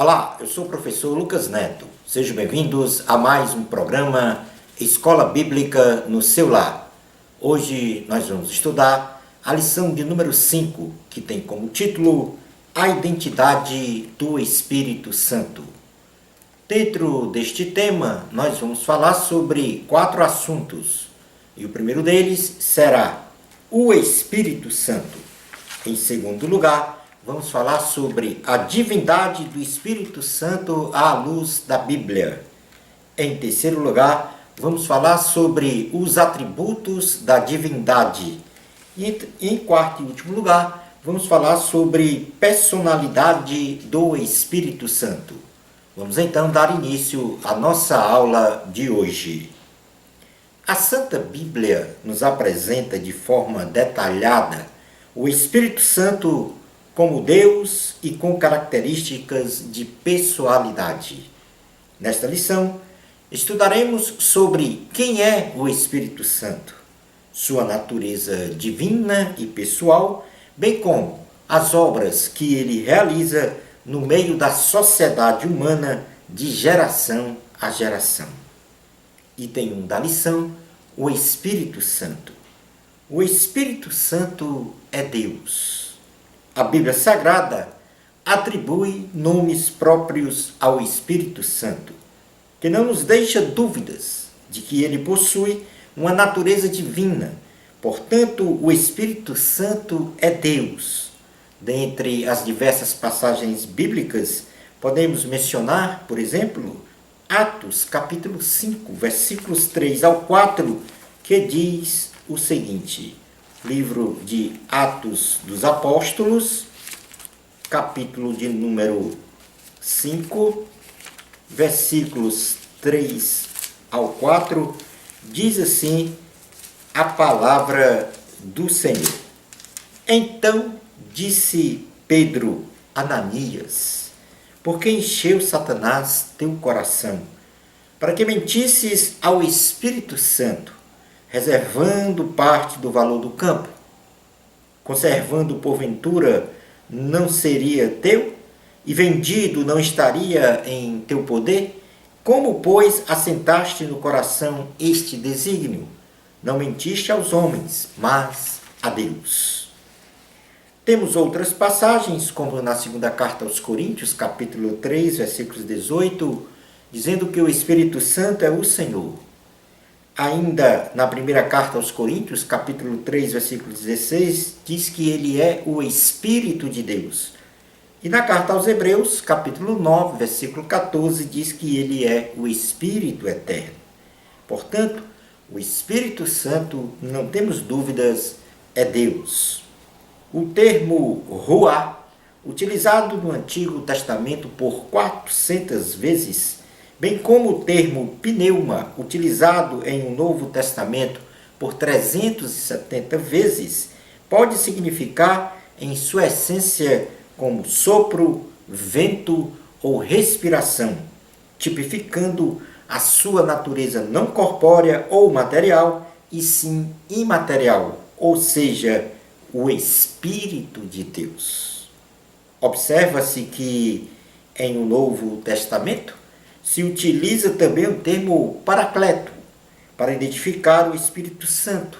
Olá, eu sou o professor Lucas Neto. Sejam bem-vindos a mais um programa Escola Bíblica no seu lar. Hoje nós vamos estudar a lição de número 5, que tem como título A Identidade do Espírito Santo. Dentro deste tema, nós vamos falar sobre 4 assuntos. E o primeiro deles será o Espírito Santo. Em segundo lugar, vamos falar sobre a divindade do Espírito Santo à luz da Bíblia. Em terceiro lugar, vamos falar sobre os atributos da divindade. E em quarto e último lugar, vamos falar sobre personalidade do Espírito Santo. Vamos então dar início à nossa aula de hoje. A Santa Bíblia nos apresenta de forma detalhada o Espírito Santo como Deus e com características de pessoalidade. Nesta lição, estudaremos sobre quem é o Espírito Santo, sua natureza divina e pessoal, bem como as obras que ele realiza no meio da sociedade humana de geração a geração. Item 1 da lição, o Espírito Santo. O Espírito Santo é Deus. A Bíblia Sagrada atribui nomes próprios ao Espírito Santo, que não nos deixa dúvidas de que ele possui uma natureza divina. Portanto, o Espírito Santo é Deus. Dentre as diversas passagens bíblicas, podemos mencionar, por exemplo, Atos, capítulo 5, versículos 3 ao 4, que diz o seguinte: livro de Atos dos Apóstolos, capítulo de número 5, versículos 3 ao 4, diz assim a palavra do Senhor. Então disse Pedro: Ananias, por que encheu Satanás teu coração, para que mentisses ao Espírito Santo, reservando parte do valor do campo? Conservando porventura não seria teu, e vendido não estaria em teu poder? Como, pois, assentaste no coração este desígnio? Não mentiste aos homens, mas a Deus. Temos outras passagens, como na segunda carta aos Coríntios, capítulo 3, versículos 18, dizendo que o Espírito Santo é o Senhor. Ainda na primeira carta aos Coríntios, capítulo 3, versículo 16, diz que ele é o Espírito de Deus. E na carta aos Hebreus, capítulo 9, versículo 14, diz que ele é o Espírito eterno. Portanto, o Espírito Santo, não temos dúvidas, é Deus. O termo ruá, utilizado no Antigo Testamento por 400 vezes, bem como o termo pneuma, utilizado em o Novo Testamento por 370 vezes, pode significar, em sua essência, como sopro, vento ou respiração, tipificando a sua natureza não corpórea ou material, e sim imaterial, ou seja, o Espírito de Deus. Observa-se que, em o Novo Testamento, se utiliza também o termo paracleto para identificar o Espírito Santo,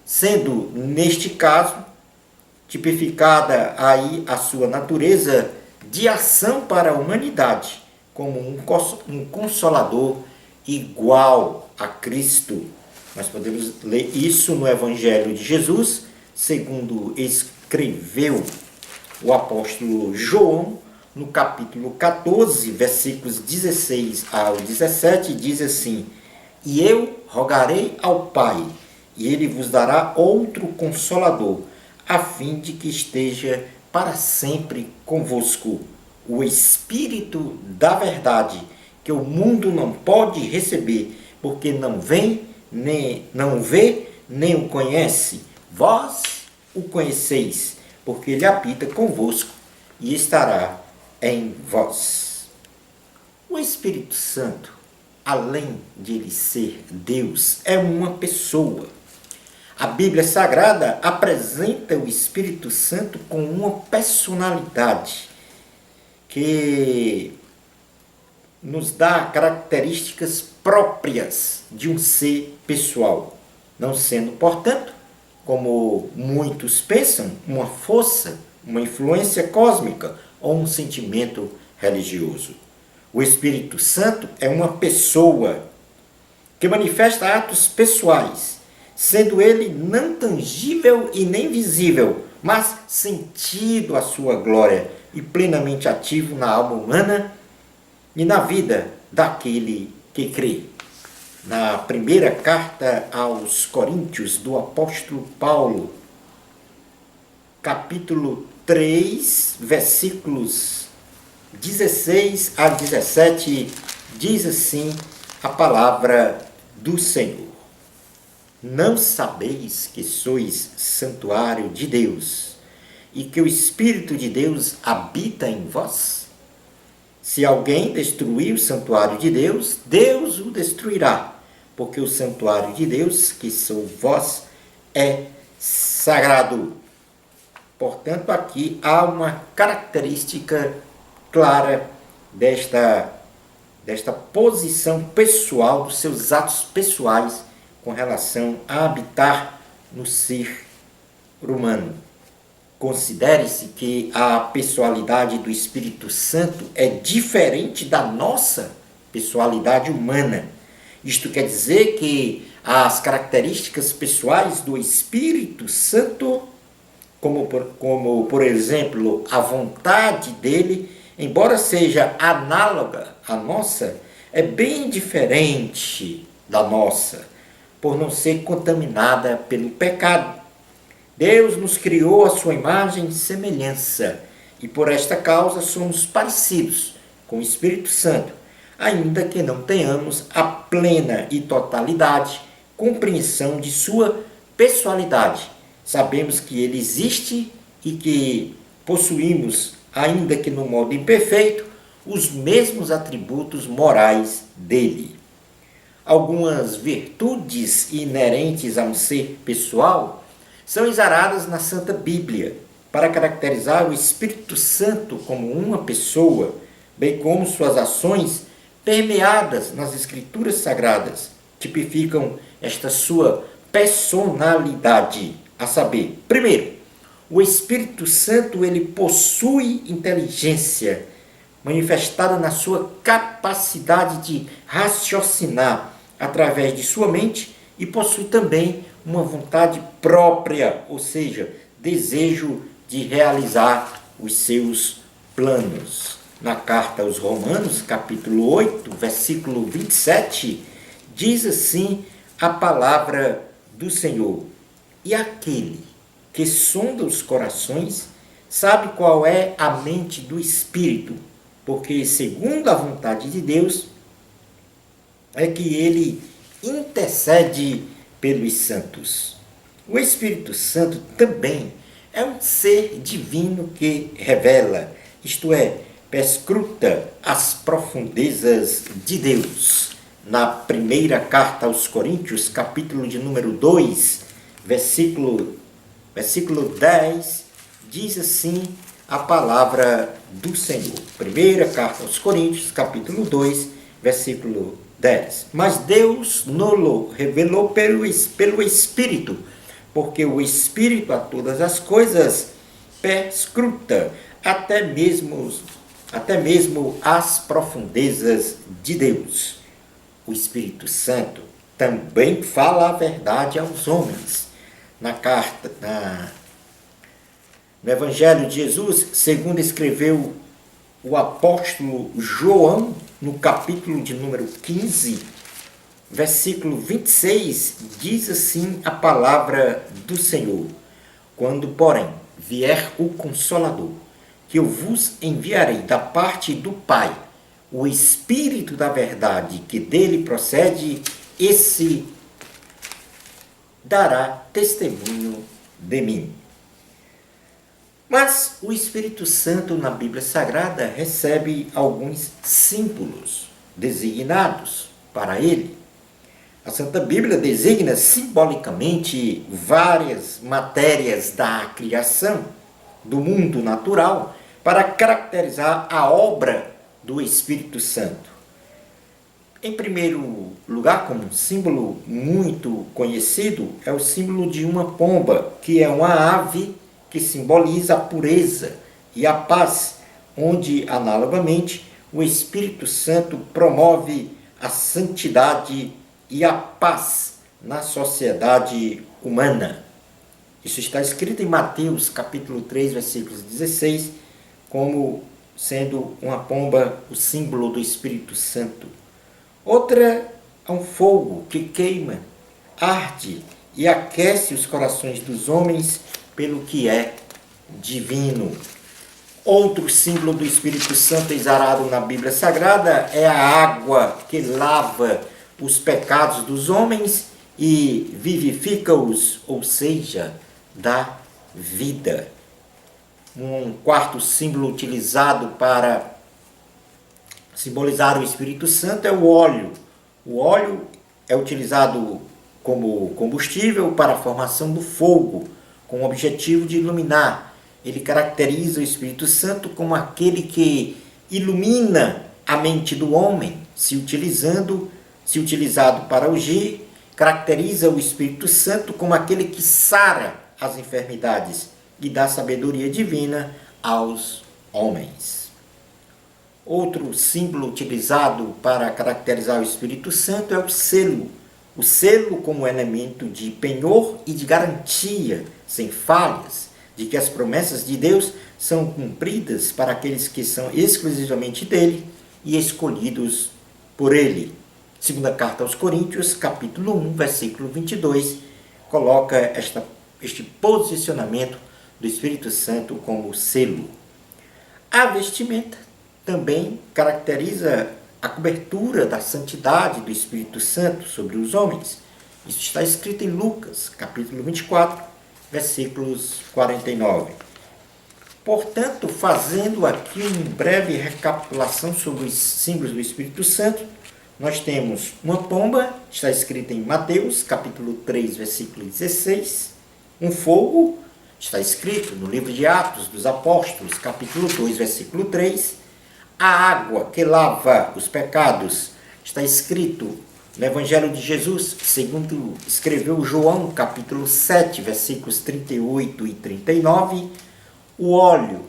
sendo, neste caso, tipificada aí a sua natureza de ação para a humanidade, como um consolador igual a Cristo. Nós podemos ler isso no Evangelho de Jesus, segundo escreveu o apóstolo João, no capítulo 14, versículos 16 ao 17, diz assim: E eu rogarei ao Pai, e ele vos dará outro Consolador, a fim de que esteja para sempre convosco, o Espírito da verdade, que o mundo não pode receber, porque não vê, nem o conhece. Vós o conheceis, porque ele habita convosco e estará em vós. O Espírito Santo, além de ele ser Deus, é uma pessoa. A Bíblia Sagrada apresenta o Espírito Santo com uma personalidade que nos dá características próprias de um ser pessoal, não sendo, portanto, como muitos pensam, uma força, uma influência cósmica ou um sentimento religioso. O Espírito Santo é uma pessoa que manifesta atos pessoais, sendo ele não tangível e nem visível, mas sentido a sua glória e plenamente ativo na alma humana e na vida daquele que crê. Na primeira carta aos Coríntios do apóstolo Paulo, capítulo 3, versículos 16 a 17, diz assim a palavra do Senhor: Não sabeis que sois santuário de Deus e que o Espírito de Deus habita em vós? Se alguém destruir o santuário de Deus, Deus o destruirá, porque o santuário de Deus, que sou vós, é sagrado. Portanto, aqui há uma característica clara desta posição pessoal, dos seus atos pessoais com relação a habitar no ser humano. Considere-se que a pessoalidade do Espírito Santo é diferente da nossa pessoalidade humana. Isto quer dizer que as características pessoais do Espírito Santo, como por exemplo, a vontade dele, embora seja análoga à nossa, é bem diferente da nossa, por não ser contaminada pelo pecado. Deus nos criou à sua imagem e semelhança, e por esta causa somos parecidos com o Espírito Santo, ainda que não tenhamos a plena e totalidade compreensão de sua pessoalidade. Sabemos que ele existe e que possuímos, ainda que no modo imperfeito, os mesmos atributos morais dele. Algumas virtudes inerentes a um ser pessoal são exaradas na Santa Bíblia para caracterizar o Espírito Santo como uma pessoa, bem como suas ações permeadas nas Escrituras Sagradas tipificam esta sua personalidade, a saber, primeiro, o Espírito Santo ele possui inteligência manifestada na sua capacidade de raciocinar através de sua mente e possui também uma vontade própria, ou seja, desejo de realizar os seus planos. Na carta aos Romanos, capítulo 8, versículo 27, diz assim a palavra do Senhor: E aquele que sonda os corações sabe qual é a mente do Espírito, porque segundo a vontade de Deus é que ele intercede pelos santos. O Espírito Santo também é um ser divino que revela, isto é, perscruta as profundezas de Deus. Na primeira carta aos Coríntios, capítulo de número 2, versículo 10, diz assim a palavra do Senhor. Primeira carta aos Coríntios, capítulo 2, versículo 10. Mas Deus nos revelou pelo Espírito, porque o Espírito a todas as coisas perscruta, até mesmo as profundezas de Deus. O Espírito Santo também fala a verdade aos homens. No Evangelho de Jesus, segundo escreveu o apóstolo João, no capítulo de número 15, versículo 26, diz assim a palavra do Senhor: Quando, porém, vier o Consolador, que eu vos enviarei da parte do Pai, o Espírito da verdade que dele procede, esse dará testemunho de mim. Mas o Espírito Santo na Bíblia Sagrada recebe alguns símbolos designados para ele. A Santa Bíblia designa simbolicamente várias matérias da criação, do mundo natural, para caracterizar a obra do Espírito Santo. Em primeiro lugar, como um símbolo muito conhecido, é o símbolo de uma pomba, que é uma ave que simboliza a pureza e a paz, onde, analogamente, o Espírito Santo promove a santidade e a paz na sociedade humana. Isso está escrito em Mateus, capítulo 3, versículos 16, como sendo uma pomba o símbolo do Espírito Santo. Outra é um fogo que queima, arde e aquece os corações dos homens pelo que é divino. Outro símbolo do Espírito Santo exarado na Bíblia Sagrada é a água que lava os pecados dos homens e vivifica-os, ou seja, dá vida. Um quarto símbolo utilizado para simbolizar o Espírito Santo é o óleo. O óleo é utilizado como combustível para a formação do fogo, com o objetivo de iluminar. Ele caracteriza o Espírito Santo como aquele que ilumina a mente do homem, se utilizado para ungir, caracteriza o Espírito Santo como aquele que sara as enfermidades e dá sabedoria divina aos homens. Outro símbolo utilizado para caracterizar o Espírito Santo é o selo. O selo como elemento de penhor e de garantia, sem falhas, de que as promessas de Deus são cumpridas para aqueles que são exclusivamente dele e escolhidos por ele. Segunda carta aos Coríntios, capítulo 1, versículo 22, coloca este posicionamento do Espírito Santo como selo. A vestimenta também caracteriza a cobertura da santidade do Espírito Santo sobre os homens. Isso está escrito em Lucas, capítulo 24, versículos 49. Portanto, fazendo aqui uma breve recapitulação sobre os símbolos do Espírito Santo, nós temos uma pomba, está escrita em Mateus, capítulo 3, versículo 16. Um fogo, está escrito no livro de Atos dos Apóstolos, capítulo 2, versículo 3. A água que lava os pecados, está escrito no Evangelho de Jesus, segundo escreveu João, capítulo 7, versículos 38 e 39. O óleo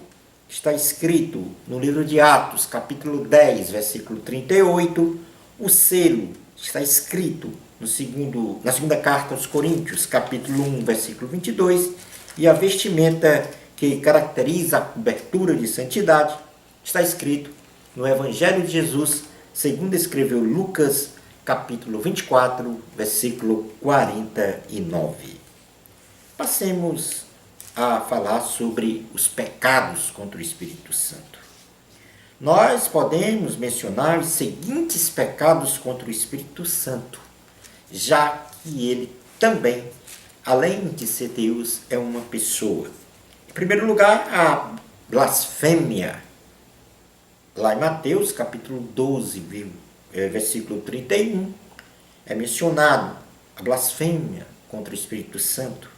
está escrito no livro de Atos, capítulo 10, versículo 38. O selo está escrito na segunda carta aos Coríntios, capítulo 1, versículo 22. E a vestimenta que caracteriza a cobertura de santidade está escrito no Evangelho de Jesus, segundo escreveu Lucas, capítulo 24, versículo 49. Passemos a falar sobre os pecados contra o Espírito Santo. Nós podemos mencionar os seguintes pecados contra o Espírito Santo, já que ele também, além de ser Deus, é uma pessoa. Em primeiro lugar, a blasfêmia. Lá em Mateus, capítulo 12, versículo 31, é mencionado a blasfêmia contra o Espírito Santo,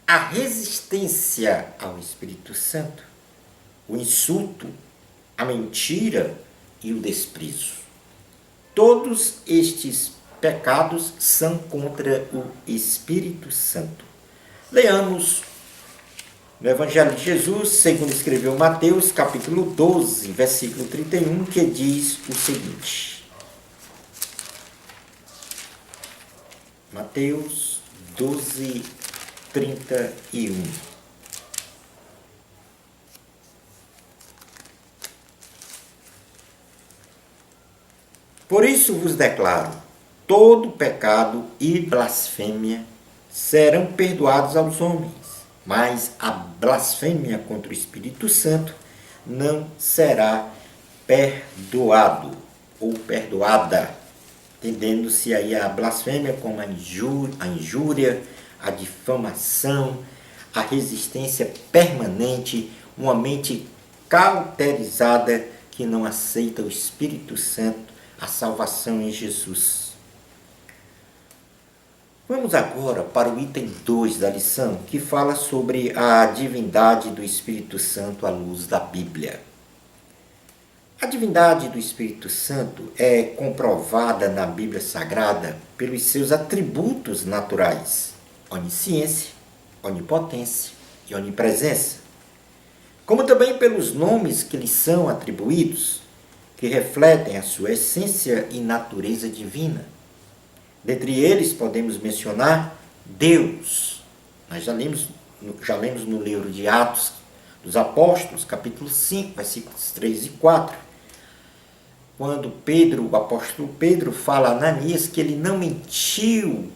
a resistência ao Espírito Santo, o insulto, a mentira e o desprezo. Todos estes pecados são contra o Espírito Santo. Leamos no Evangelho de Jesus, segundo escreveu Mateus, capítulo 12, versículo 31, que diz o seguinte. Mateus 12, 31. Por isso vos declaro, todo pecado e blasfêmia serão perdoados aos homens, mas a blasfêmia contra o Espírito Santo não será perdoado ou perdoada, entendendo-se aí a blasfêmia como a injúria, a difamação, a resistência permanente, uma mente cauterizada que não aceita o Espírito Santo, a salvação em Jesus. Vamos agora para o item 2 da lição, que fala sobre a divindade do Espírito Santo à luz da Bíblia. A divindade do Espírito Santo é comprovada na Bíblia Sagrada pelos seus atributos naturais: onisciência, onipotência e onipresença, como também pelos nomes que lhes são atribuídos, que refletem a sua essência e natureza divina. Dentre eles podemos mencionar Deus. Nós já lemos no livro de Atos dos Apóstolos, capítulo 5, versículos 3 e 4, quando o apóstolo Pedro fala a Ananias que ele não mentiu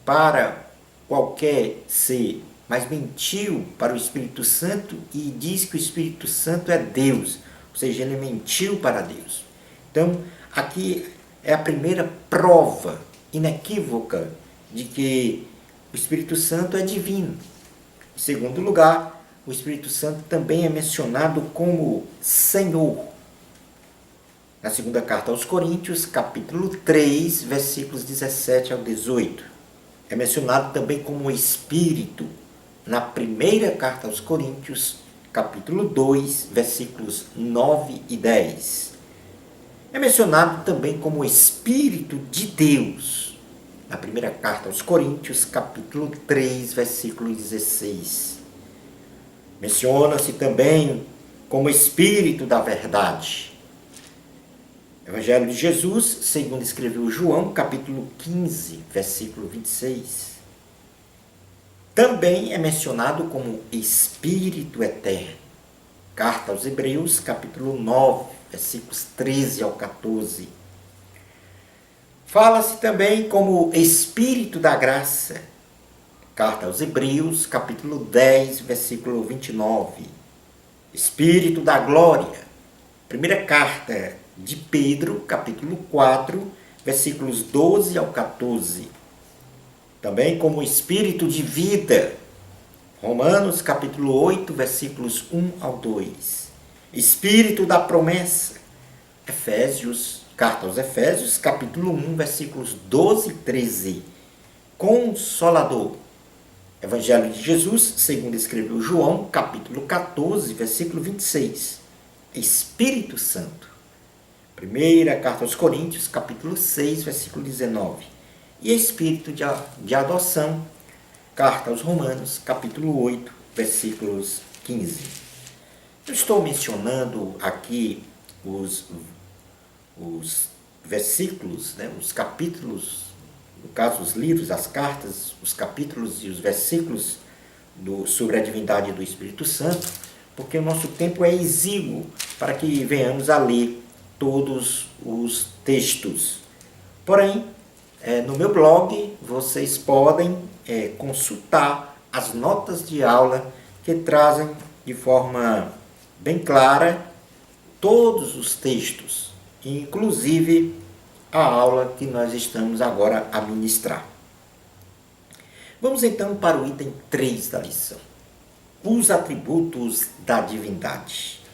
para qualquer ser, mas mentiu para o Espírito Santo e diz que o Espírito Santo é Deus, ou seja, ele mentiu para Deus. Então, aqui é a primeira prova inequívoca de que o Espírito Santo é divino. Em segundo lugar, o Espírito Santo também é mencionado como Senhor. Na segunda carta aos Coríntios, capítulo 3, versículos 17 ao 18. É mencionado também como Espírito na primeira carta aos Coríntios, capítulo 2, versículos 9 e 10. É mencionado também como Espírito de Deus na primeira carta aos Coríntios, capítulo 3, versículo 16. Menciona-se também como Espírito da verdade. Evangelho de Jesus, segundo escreveu João, capítulo 15, versículo 26. Também é mencionado como Espírito Eterno. Carta aos Hebreus, capítulo 9, versículos 13 ao 14. Fala-se também como Espírito da Graça. Carta aos Hebreus, capítulo 10, versículo 29. Espírito da Glória. Primeira carta de Pedro, capítulo 4, versículos 12 ao 14. Também como Espírito de vida. Romanos, capítulo 8, versículos 1 ao 2. Espírito da promessa. Carta aos Efésios, capítulo 1, versículos 12 e 13. Consolador. Evangelho de Jesus, segundo escreveu João, capítulo 14, versículo 26. Espírito Santo. Primeira carta aos Coríntios, capítulo 6, versículo 19. E Espírito de adoção. Carta aos Romanos, capítulo 8, versículos 15. Eu estou mencionando aqui os versículos, os capítulos, no caso os livros, as cartas, os capítulos e os versículos sobre a divindade do Espírito Santo, porque o nosso tempo é exíguo para que venhamos a ler todos os textos. Porém, no meu blog vocês podem consultar as notas de aula que trazem de forma bem clara todos os textos, inclusive a aula que nós estamos agora a ministrar. Vamos então para o item 3 da lição. Os atributos da divindade.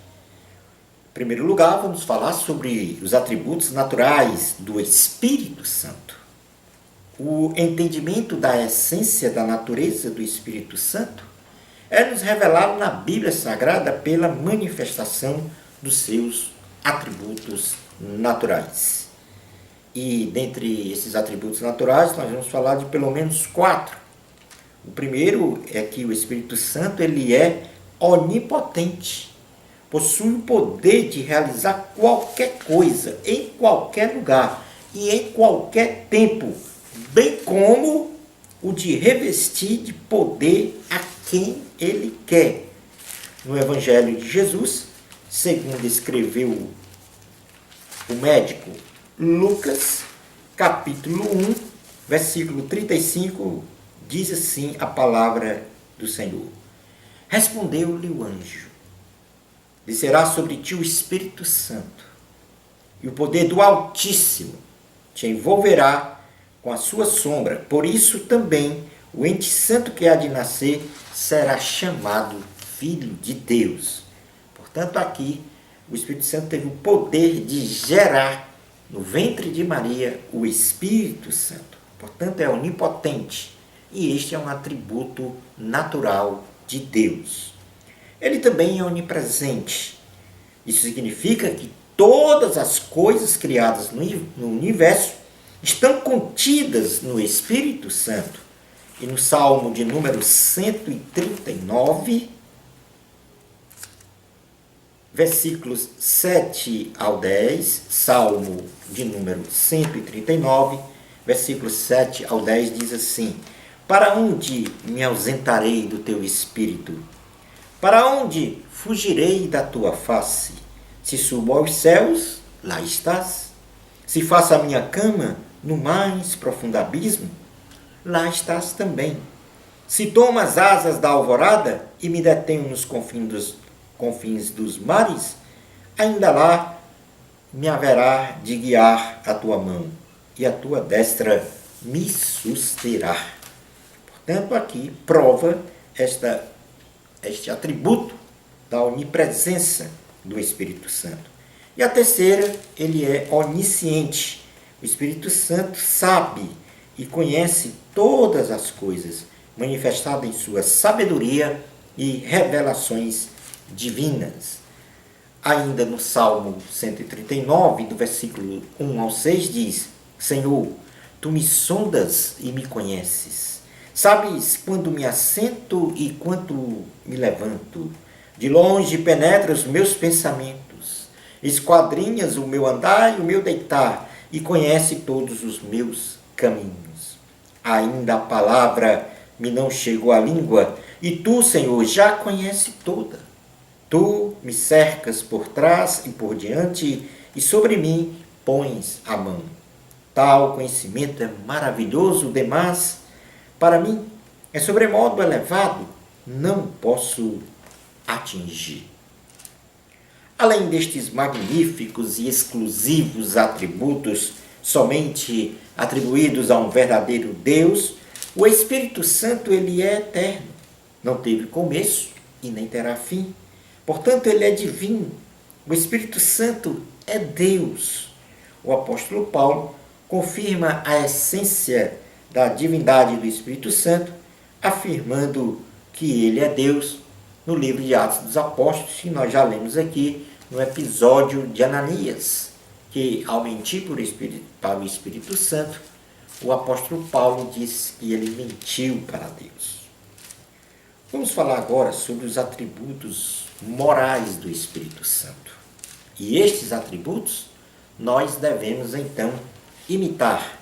Em primeiro lugar, vamos falar sobre os atributos naturais do Espírito Santo. O entendimento da essência da natureza do Espírito Santo é nos revelado na Bíblia Sagrada pela manifestação dos seus atributos naturais. E dentre esses atributos naturais, nós vamos falar de pelo menos 4. O primeiro é que o Espírito Santo ele é onipotente. Possui o poder de realizar qualquer coisa, em qualquer lugar e em qualquer tempo, bem como o de revestir de poder a quem ele quer. No Evangelho de Jesus, segundo escreveu o médico Lucas, capítulo 1, versículo 35, diz assim a palavra do Senhor. Respondeu-lhe o anjo: descerá sobre ti o Espírito Santo, e o poder do Altíssimo te envolverá com a sua sombra. Por isso também o ente santo que há de nascer será chamado Filho de Deus. Portanto, aqui o Espírito Santo teve o poder de gerar no ventre de Maria o Espírito Santo. Portanto, é onipotente. E este é um atributo natural de Deus. Ele também é onipresente. Isso significa que todas as coisas criadas no universo estão contidas no Espírito Santo. E no Salmo de número 139, versículos 7 ao 10, Salmo de número 139, versículos 7 ao 10, diz assim: Para onde me ausentarei do teu Espírito? Para onde fugirei da tua face? Se subo aos céus, lá estás. Se faço a minha cama no mais profundo abismo, lá estás também. Se tomo as asas da alvorada e me detenho nos confins dos mares, ainda lá me haverá de guiar a tua mão, e a tua destra me susterá. Portanto, aqui prova este atributo da onipresença do Espírito Santo. E a terceira, ele é onisciente. O Espírito Santo sabe e conhece todas as coisas, manifestadas em sua sabedoria e revelações divinas. Ainda no Salmo 139, do versículo 1 ao 6, diz: Senhor, tu me sondas e me conheces. Sabes quando me assento e quando me levanto. De longe penetras os meus pensamentos. Esquadrinhas o meu andar e o meu deitar, e conhece todos os meus caminhos. Ainda a palavra me não chegou à língua, e tu, Senhor, já conhece toda. Tu me cercas por trás e por diante, e sobre mim pões a mão. Tal conhecimento é maravilhoso demais. Para mim, é sobremodo elevado, não posso atingir. Além destes magníficos e exclusivos atributos somente atribuídos a um verdadeiro Deus, o Espírito Santo ele é eterno, não teve começo e nem terá fim. Portanto, ele é divino. O Espírito Santo é Deus. O apóstolo Paulo confirma a essência da divindade do Espírito Santo, afirmando que ele é Deus, no livro de Atos dos Apóstolos, que nós já lemos aqui no episódio de Ananias, que ao mentir para o Espírito Santo, o apóstolo Paulo diz que ele mentiu para Deus. Vamos falar agora sobre os atributos morais do Espírito Santo. E estes atributos nós devemos então imitar,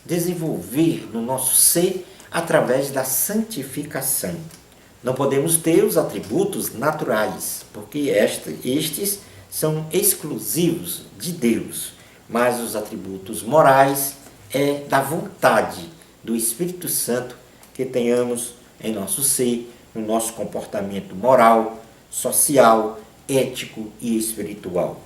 desenvolver no nosso ser através da santificação. Não podemos ter os atributos naturais, porque estes são exclusivos de Deus, mas os atributos morais é da vontade do Espírito Santo que tenhamos em nosso ser, no nosso comportamento moral, social, ético e espiritual.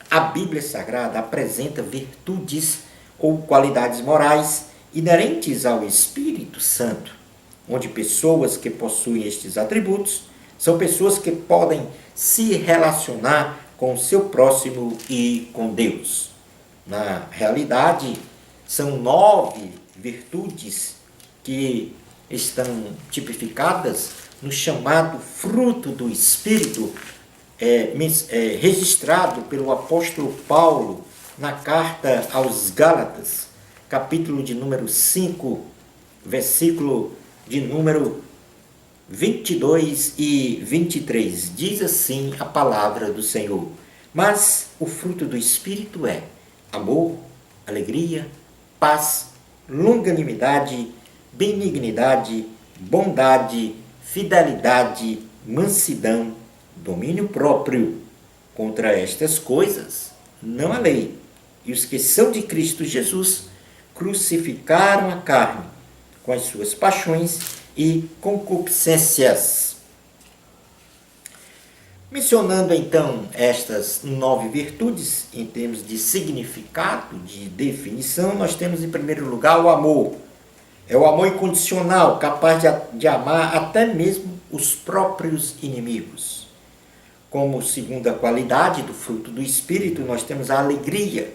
A Bíblia Sagrada apresenta virtudes ou qualidades morais inerentes ao Espírito Santo, onde pessoas que possuem estes atributos são pessoas que podem se relacionar com o seu próximo e com Deus. Na realidade, são 9 virtudes que estão tipificadas no chamado fruto do Espírito, registrado pelo apóstolo Paulo na carta aos Gálatas, capítulo de número 5, versículo de número 22 e 23. Diz assim a palavra do Senhor: Mas o fruto do Espírito é amor, alegria, paz, longanimidade, benignidade, bondade, fidelidade, mansidão, domínio próprio. Contra estas coisas não há lei. E os que são de Cristo Jesus crucificaram a carne com as suas paixões e concupiscências. Mencionando então estas 9 virtudes, em termos de significado, de definição, nós temos em primeiro lugar o amor. É o amor incondicional, capaz de amar até mesmo os próprios inimigos. Como segunda qualidade do fruto do Espírito, nós temos a alegria.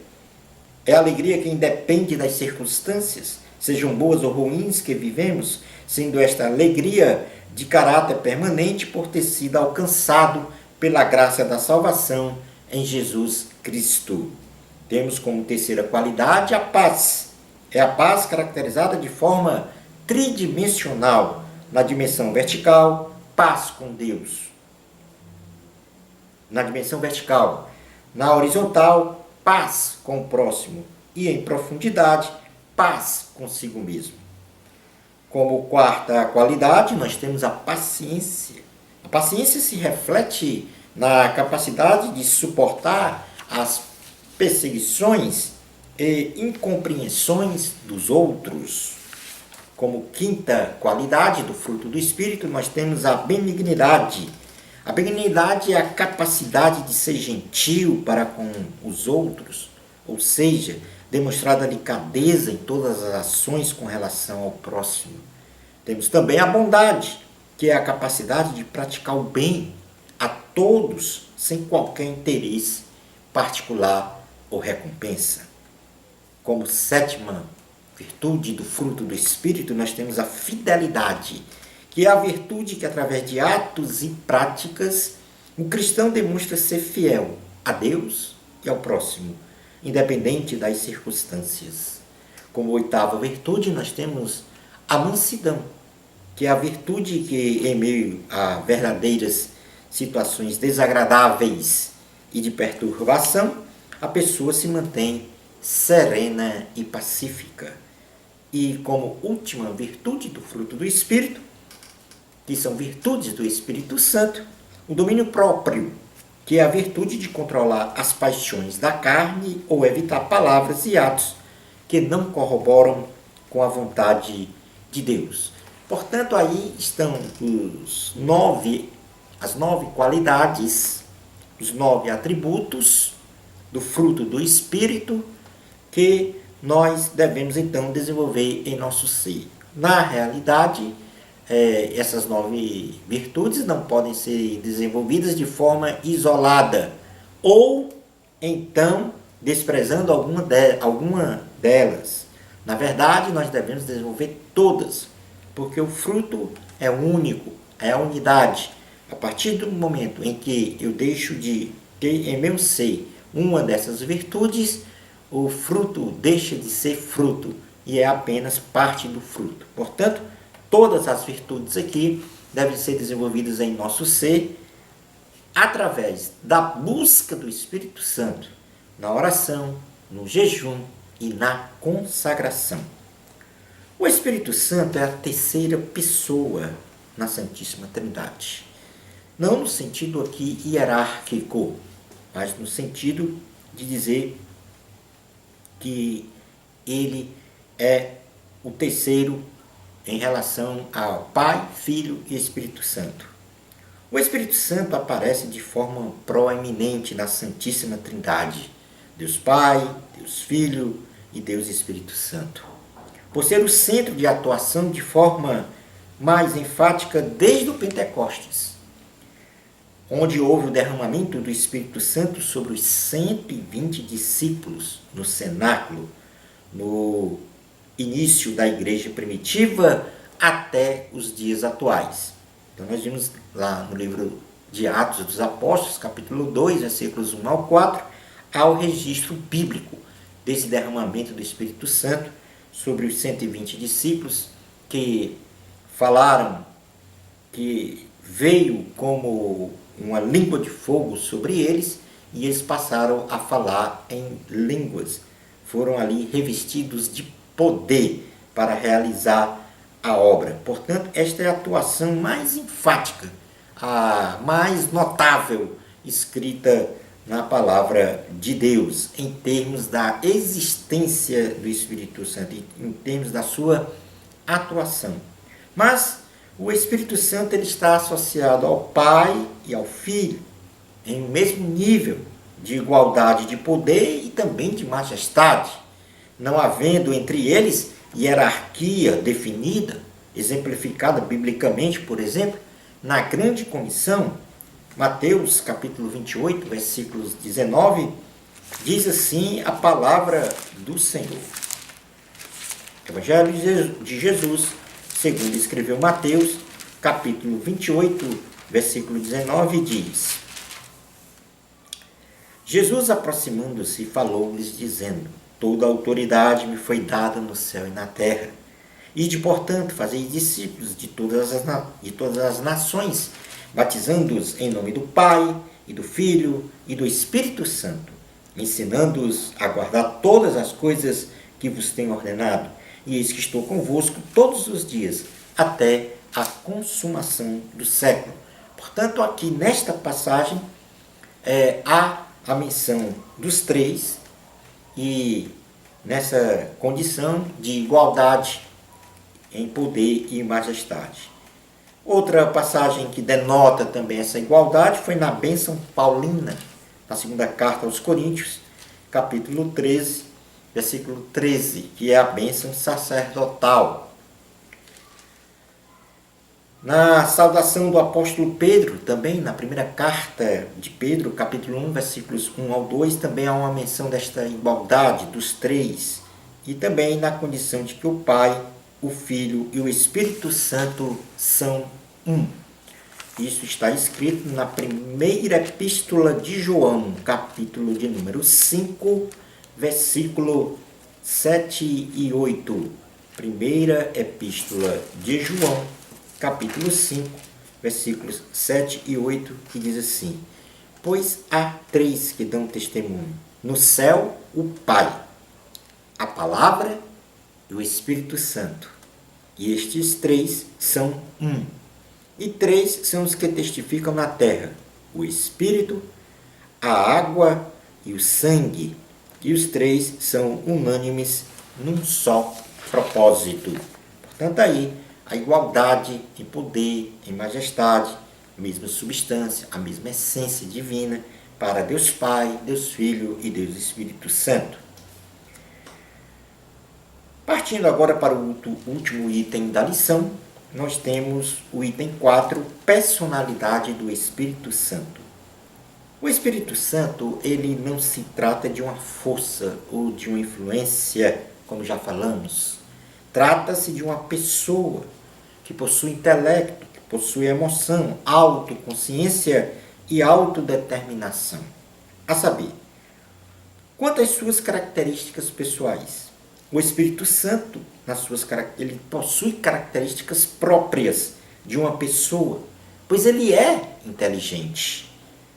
É a alegria que independe das circunstâncias, sejam boas ou ruins que vivemos, sendo esta alegria de caráter permanente por ter sido alcançado pela graça da salvação em Jesus Cristo. Temos como terceira qualidade a paz. É a paz caracterizada de forma tridimensional, na dimensão vertical, paz com Deus. Na dimensão vertical. Na horizontal, paz com o próximo. E em profundidade, paz consigo mesmo. Como quarta qualidade, nós temos a paciência. A paciência se reflete na capacidade de suportar as perseguições e incompreensões dos outros. Como quinta qualidade do fruto do Espírito, nós temos a benignidade. A benignidade é a capacidade de ser gentil para com os outros, ou seja, demonstrar delicadeza em todas as ações com relação ao próximo. Temos também a bondade, que é a capacidade de praticar o bem a todos, sem qualquer interesse particular ou recompensa. Como sétima virtude do fruto do Espírito, nós temos a fidelidade, que é a virtude que, através de atos e práticas, o cristão demonstra ser fiel a Deus e ao próximo, independente das circunstâncias. Como oitava virtude, nós temos a mansidão, que é a virtude que, em meio a verdadeiras situações desagradáveis e de perturbação, a pessoa se mantém serena e pacífica. E como última virtude do fruto do Espírito, que são virtudes do Espírito Santo, o domínio próprio, que é a virtude de controlar as paixões da carne ou evitar palavras e atos que não corroboram com a vontade de Deus. Portanto, aí estão as 9 qualidades, os 9 atributos do fruto do Espírito que nós devemos então desenvolver em nosso ser. Na realidade, essas 9 virtudes não podem ser desenvolvidas de forma isolada ou então desprezando alguma delas. Na verdade, nós devemos desenvolver todas, porque o fruto é único, é a unidade. A partir do momento em que eu deixo de ter em meu ser uma dessas virtudes, o fruto deixa de ser fruto e é apenas parte do fruto. Portanto, todas as virtudes aqui devem ser desenvolvidas em nosso ser através da busca do Espírito Santo, na oração, no jejum e na consagração. O Espírito Santo é a terceira pessoa na Santíssima Trindade. Não no sentido aqui hierárquico, mas no sentido de dizer que ele é o terceiro em relação ao Pai, Filho e Espírito Santo. O Espírito Santo aparece de forma proeminente na Santíssima Trindade, Deus Pai, Deus Filho e Deus Espírito Santo. Por ser o centro de atuação de forma mais enfática desde o Pentecostes, onde houve o derramamento do Espírito Santo sobre os 120 discípulos no cenáculo, no início da igreja primitiva até os dias atuais. Então nós vimos lá no livro de Atos dos Apóstolos, capítulo 2, versículos 1 ao 4, há o registro bíblico desse derramamento do Espírito Santo sobre os 120 discípulos que falaram, que veio como uma língua de fogo sobre eles e eles passaram a falar em línguas. Foram ali revestidos de poder para realizar a obra. Portanto, esta é a atuação mais enfática, a mais notável escrita na palavra de Deus, em termos da existência do Espírito Santo, em termos da sua atuação. Mas o Espírito Santo ele está associado ao Pai e ao Filho, em um mesmo nível de igualdade de poder e também de majestade, não havendo entre eles hierarquia definida, exemplificada biblicamente, por exemplo, na grande comissão, Mateus capítulo 28, versículos 19, diz assim a palavra do Senhor. Evangelho de Jesus, segundo escreveu Mateus, capítulo 28, versículo 19, diz: Jesus, aproximando-se, falou-lhes, dizendo: Toda a autoridade me foi dada no céu e na terra. Ide, portanto, fazei discípulos de todas as nações, batizando-os em nome do Pai, e do Filho, e do Espírito Santo, ensinando-os a guardar todas as coisas que vos tenho ordenado. E eis que estou convosco todos os dias, até a consumação do século. Portanto, aqui nesta passagem, há a menção dos três e nessa condição de igualdade em poder e majestade. Outra passagem que denota também essa igualdade foi na bênção paulina, na segunda carta aos Coríntios, capítulo 13, versículo 13, que é a bênção sacerdotal. Na saudação do apóstolo Pedro, também na primeira carta de Pedro, capítulo 1, versículos 1 ao 2, também há uma menção desta igualdade dos três, e também na condição de que o Pai, o Filho e o Espírito Santo são um. Isso está escrito na primeira epístola de João, capítulo de número 5, versículo 7 e 8. Primeira epístola de João, capítulo 5, versículos 7 e 8, que diz assim: Pois há três que dão testemunho: no céu, o Pai, a Palavra e o Espírito Santo. E estes três são um. E três são os que testificam na terra: o Espírito, a água e o sangue. E os três são unânimes num só propósito. Portanto, aí, a igualdade em poder, em majestade, a mesma substância, a mesma essência divina para Deus Pai, Deus Filho e Deus Espírito Santo. Partindo agora para o último item da lição, nós temos o item 4, personalidade do Espírito Santo. O Espírito Santo, ele não se trata de uma força ou de uma influência, como já falamos. Trata-se de uma pessoa que possui intelecto, que possui emoção, autoconsciência e autodeterminação. A saber, quanto às suas características pessoais, o Espírito Santo, ele possui características próprias de uma pessoa, pois ele é inteligente.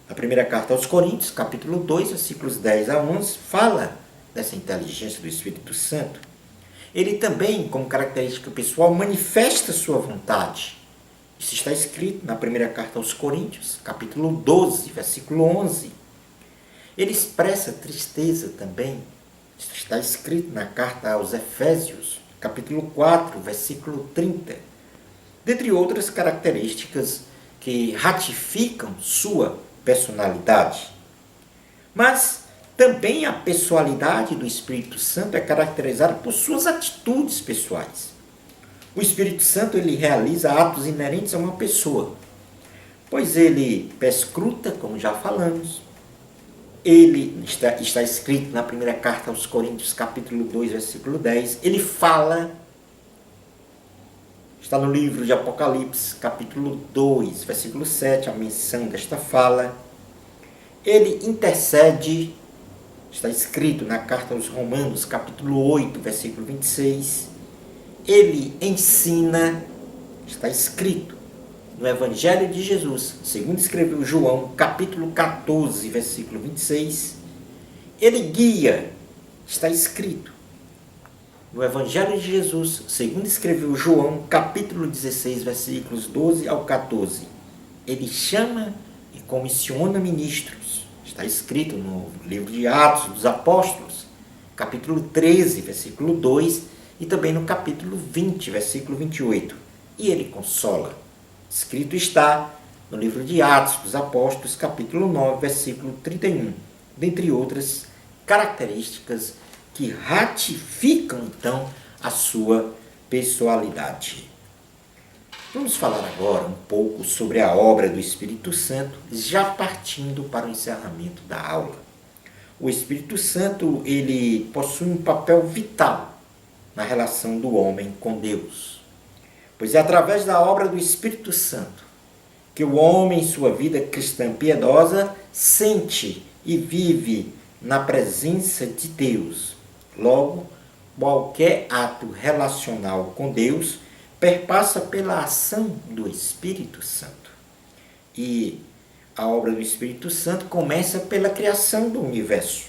A primeira carta aos Coríntios, capítulo 2, versículos 10 a 11, fala dessa inteligência do Espírito Santo. Ele também, como característica pessoal, manifesta sua vontade. Isso está escrito na primeira carta aos Coríntios, capítulo 12, versículo 11. Ele expressa tristeza também. Isso está escrito na carta aos Efésios, capítulo 4, versículo 30. Dentre outras características que ratificam sua personalidade. Mas também a pessoalidade do Espírito Santo é caracterizada por suas atitudes pessoais. O Espírito Santo, ele realiza atos inerentes a uma pessoa, pois ele perscruta, como já falamos. Ele está escrito na primeira carta aos Coríntios, capítulo 2, versículo 10. Ele fala, está no livro de Apocalipse, capítulo 2, versículo 7, a menção desta fala. Ele intercede, está escrito na carta aos Romanos, capítulo 8, versículo 26. Ele ensina, está escrito no Evangelho de Jesus, segundo escreveu João, capítulo 14, versículo 26. Ele guia, está escrito no Evangelho de Jesus, segundo escreveu João, capítulo 16, versículos 12 ao 14. Ele chama e comissiona ministros. Está escrito no livro de Atos dos Apóstolos, capítulo 13, versículo 2, e também no capítulo 20, versículo 28. E ele consola. Escrito está no livro de Atos dos Apóstolos, capítulo 9, versículo 31, dentre outras características que ratificam, então, a sua pessoalidade. Vamos falar agora um pouco sobre a obra do Espírito Santo, já partindo para o encerramento da aula. O Espírito Santo, ele possui um papel vital na relação do homem com Deus, pois é através da obra do Espírito Santo que o homem, em sua vida cristã piedosa, sente e vive na presença de Deus. Logo, qualquer ato relacional com Deus perpassa pela ação do Espírito Santo. E a obra do Espírito Santo começa pela criação do universo.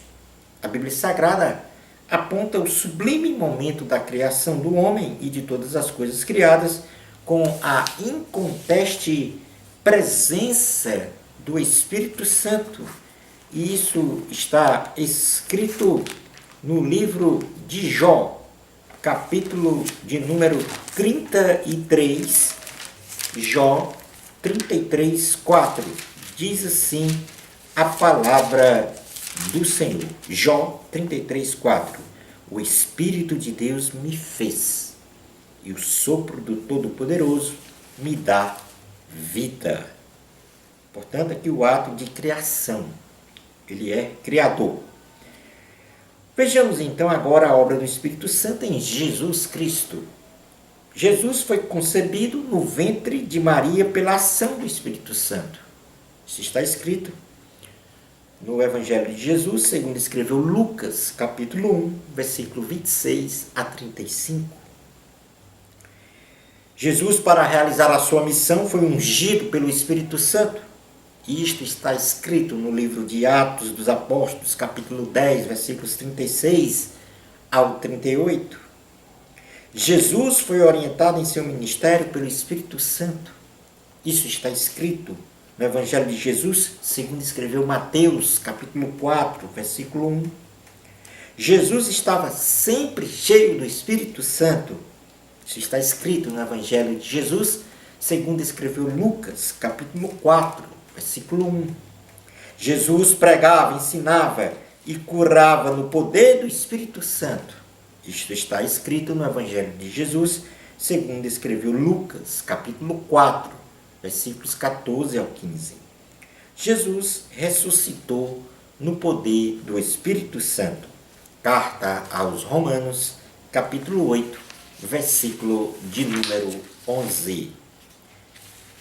A Bíblia Sagrada aponta o sublime momento da criação do homem e de todas as coisas criadas com a inconteste presença do Espírito Santo. E isso está escrito no livro de Jó, capítulo de número 33, Jó 33, 4. Diz assim a palavra do Senhor. Jó 33, 4. O Espírito de Deus me fez, e o sopro do Todo-Poderoso me dá vida. Portanto, aqui o ato de criação. Ele é criador. Vejamos então agora a obra do Espírito Santo em Jesus Cristo. Jesus foi concebido no ventre de Maria pela ação do Espírito Santo. Isso está escrito no Evangelho de Jesus, segundo escreveu Lucas, capítulo 1, versículo 26 a 35. Jesus, para realizar a sua missão, foi ungido pelo Espírito Santo. Isto está escrito no livro de Atos dos Apóstolos, capítulo 10, versículos 36 ao 38. Jesus foi orientado em seu ministério pelo Espírito Santo. Isso está escrito no Evangelho de Jesus, segundo escreveu Mateus, capítulo 4, versículo 1. Jesus estava sempre cheio do Espírito Santo. Isso está escrito no Evangelho de Jesus, segundo escreveu Lucas, capítulo 4, versículo 1. Jesus pregava, ensinava e curava no poder do Espírito Santo. Isto está escrito no Evangelho de Jesus, segundo escreveu Lucas, capítulo 4, versículos 14 ao 15. Jesus ressuscitou no poder do Espírito Santo. Carta aos Romanos, capítulo 8, versículo de número 11.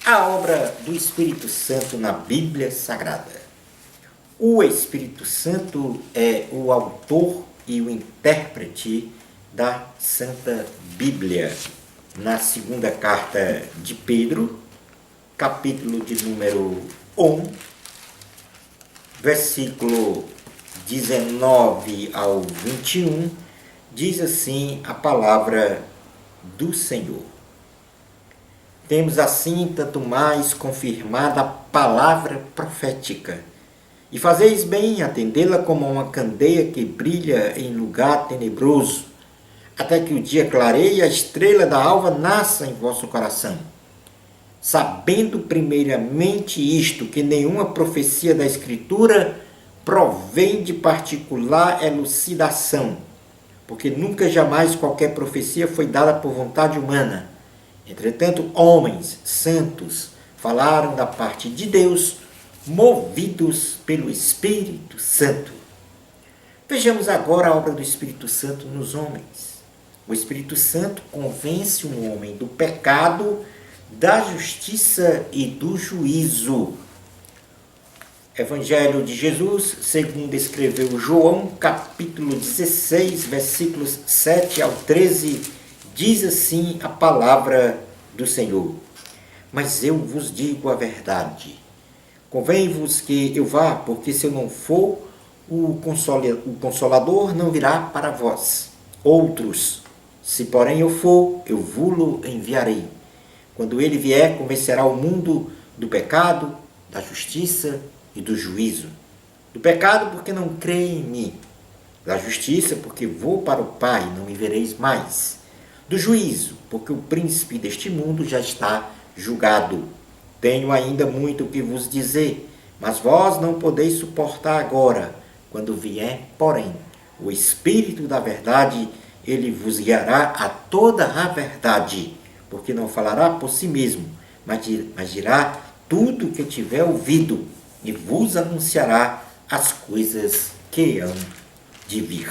A obra do Espírito Santo na Bíblia Sagrada. O Espírito Santo é o autor e o intérprete da Santa Bíblia. Na segunda carta de Pedro, capítulo de número 1, versículo 19 ao 21, diz assim a palavra do Senhor. Temos assim tanto mais confirmada a palavra profética, e fazeis bem em atendê-la como uma candeia que brilha em lugar tenebroso, até que o dia clareie e a estrela da alva nasça em vosso coração. Sabendo primeiramente isto, que nenhuma profecia da Escritura provém de particular elucidação, porque nunca jamais qualquer profecia foi dada por vontade humana. Entretanto, homens santos falaram da parte de Deus, movidos pelo Espírito Santo. Vejamos agora a obra do Espírito Santo nos homens. O Espírito Santo convence um homem do pecado, da justiça e do juízo. Evangelho de Jesus, segundo escreveu João, capítulo 16, versículos 7 ao 13, diz assim a palavra do Senhor. Mas eu vos digo a verdade. Convém-vos que eu vá, porque se eu não for, o Consolador não virá para vós. Outros, se porém eu for, eu vou-lo enviarei. Quando ele vier, convencerá o mundo do pecado, da justiça e do juízo. Do pecado, porque não crê em mim. Da justiça, porque vou para o Pai, não me vereis mais. Do juízo, porque o príncipe deste mundo já está julgado. Tenho ainda muito o que vos dizer, mas vós não podeis suportar agora. Quando vier, porém, o Espírito da verdade, ele vos guiará a toda a verdade, porque não falará por si mesmo, mas dirá tudo o que tiver ouvido, e vos anunciará as coisas que hão de vir.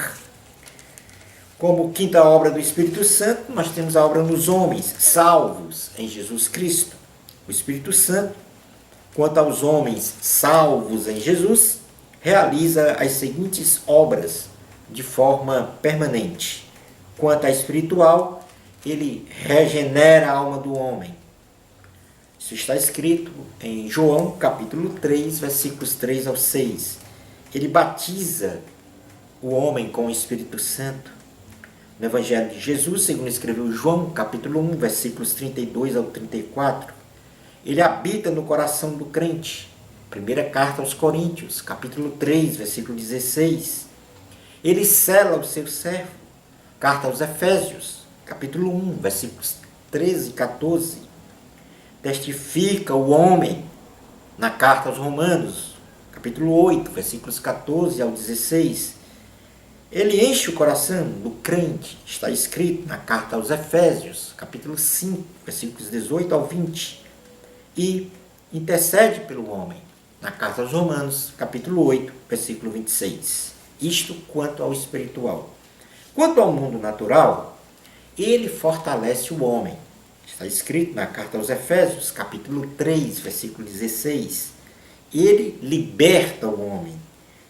Como quinta obra do Espírito Santo, nós temos a obra nos homens, salvos em Jesus Cristo. O Espírito Santo, quanto aos homens salvos em Jesus, realiza as seguintes obras de forma permanente. Quanto à espiritual, ele regenera a alma do homem. Isso está escrito em João capítulo 3, versículos 3 ao 6. Ele batiza o homem com o Espírito Santo. No Evangelho de Jesus, segundo escreveu João capítulo 1, versículos 32 ao 34, ele habita no coração do crente. Primeira carta aos Coríntios, capítulo 3, versículo 16. Ele sela o seu servo. Carta aos Efésios, capítulo 1, versículos 13 e 14. Testifica o homem na carta aos Romanos, capítulo 8, versículos 14 ao 16. Ele enche o coração do crente, está escrito na carta aos Efésios, capítulo 5, versículos 18 ao 20. E intercede pelo homem, na carta aos Romanos, capítulo 8, versículo 26. Isto quanto ao espiritual. Quanto ao mundo natural, ele fortalece o homem. Está escrito na carta aos Efésios, capítulo 3, versículo 16. Ele liberta o homem.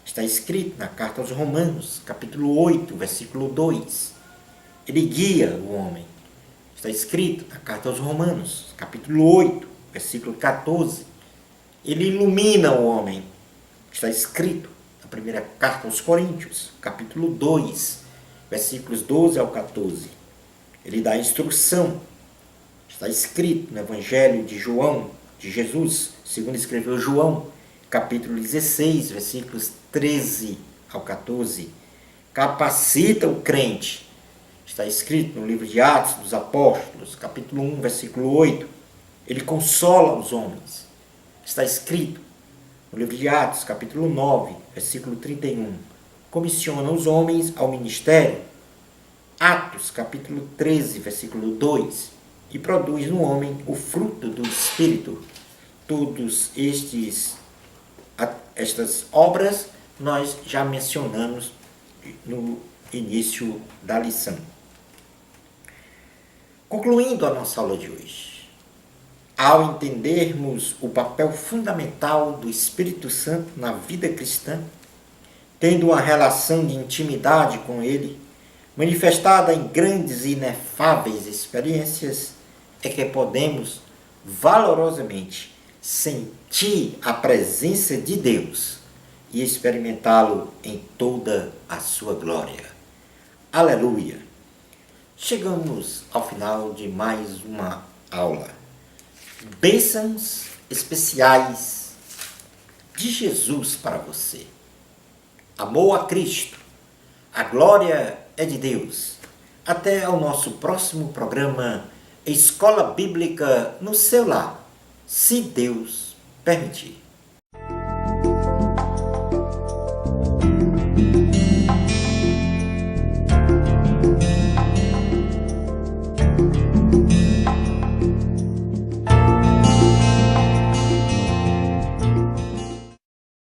Está escrito na carta aos Romanos, capítulo 8, versículo 2. Ele guia o homem. Está escrito na carta aos Romanos, capítulo 8, versículo 14. Ele ilumina o homem. Está escrito na primeira carta aos Coríntios, capítulo 2, versículos 12 ao 14. Ele dá instrução. Está escrito no Evangelho de João, de Jesus, segundo escreveu João, capítulo 16, versículos 13 ao 14. Capacita o crente. Está escrito no livro de Atos dos Apóstolos, capítulo 1, versículo 8. Ele consola os homens. Está escrito no livro de Atos, capítulo 9, versículo 31. Comissiona os homens ao ministério. Atos, capítulo 13, versículo 2. E produz no homem o fruto do Espírito. Todos estas obras nós já mencionamos no início da lição. Concluindo a nossa aula de hoje, ao entendermos o papel fundamental do Espírito Santo na vida cristã, tendo uma relação de intimidade com ele, manifestada em grandes e inefáveis experiências, é que podemos valorosamente sentir a presença de Deus e experimentá-lo em toda a sua glória. Aleluia! Chegamos ao final de mais uma aula. Bênçãos especiais de Jesus para você. Amor a Cristo. A glória é de Deus. Até o nosso próximo programa Escola Bíblica no seu lar, se Deus permitir.